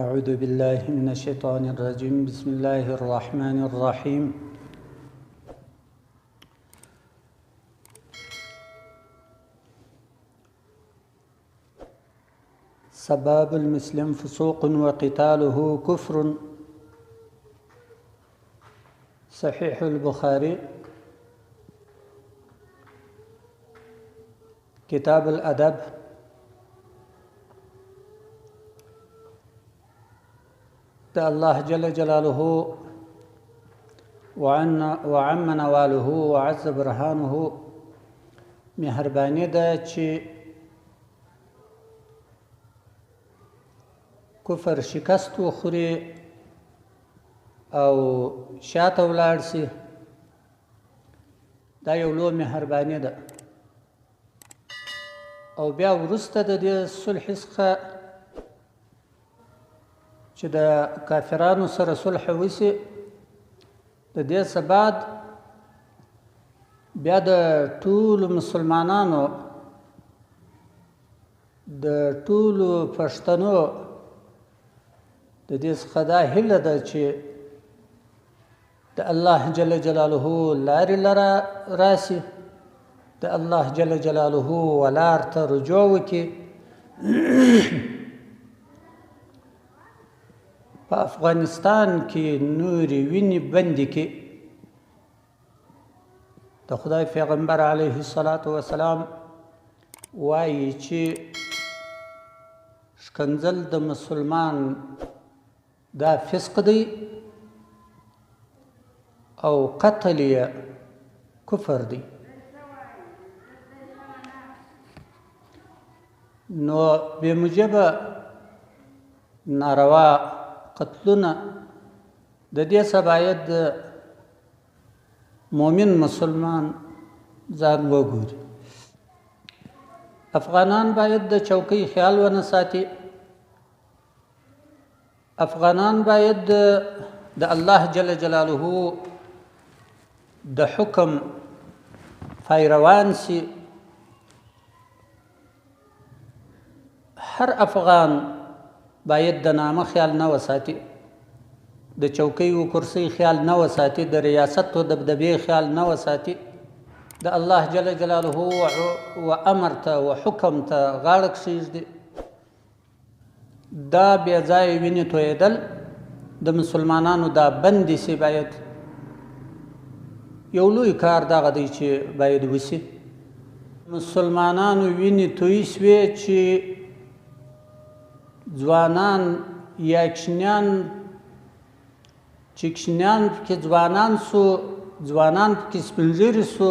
أعوذ بالله من الشيطان الرجيم. بسم الله الرحمن الرحيم. سباب المسلم فسوق وقتاله كفر. صحيح البخاري كتاب الأدب د الله جل جلاله وعم نواله وعز برهانه مهرباني ده چې کفر شکست وخوري او شاته ولاړ سي. دا یو لوی مهرباني ده او بیا وروسته د دې صلح څخه چې د کافرانو سره صلح وشي، د دې څخه بعد بیا د ټولو مسلمانانو د ټولو پښتنو د دې څخه دا هیله ده چې د الله جل جلاله لارې لره راسي، د الله جل جلاله ولار ته رجوع وکړي. په افغانستان کې نورې وینې بندې کړي. د خدای پیغمبر علیه الصلاة والسلام وایي چې ښکنځل د مسلمان دا فسق دی او قتل یې کفر دی. نو بې موجبه ناروا قتلونه د دې څخه باید د مؤمن مسلمان ځان وګوري. افغانان باید د چوکۍ خیال ونه ساتي. افغانان باید د الله جل جلاله د حکم پیروان سي. هر افغان باید د نامه خیال نه وساتي، د چوکۍ و کرسۍ خیال نه وساتي، د ریاست و دبدبې خیال نه وساتي. د الله جل جلاله و امر ته و حکم ته غاړه کښېږدي. دا بې ځایه وینې تویېدل د مسلمانانو دا بندې سي باید یو لوی کار دغه دی چې باید وسي. مسلمانانو وینې تویې سوې چې ځوانان یا کشنیان چې کشنیان پکې ځوانان سو، ځوانان پکې سپین ږیري سو،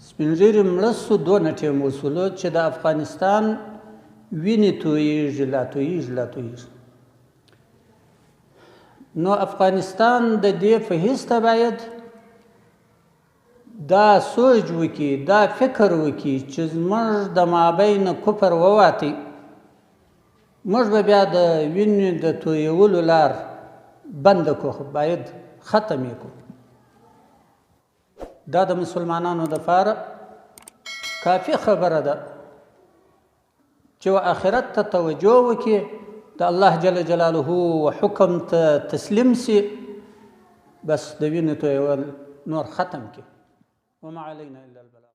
سپین ږیري مړه سو. دونه ټیم وسولو چې د افغانستان وینې تویېږي، لا تویېږي لا تویېږي. نو افغانستان د دې په حیث ته باید دا سوچ وکړي، دا فکر وکړي چې زموږ د مابین کفر وواتي، موږ به بیا د وینې د تویولو لار بنده کړو، باید ختم یې کړو. دا د مسلمانانو دپاره کافي خبره ده چې آخرت ته توجه وکړي، د الله جل جلاله و حکم ته تسلیم سي، بس د وینې تویول نور ختم کړي. وما علینا الا البلاغ.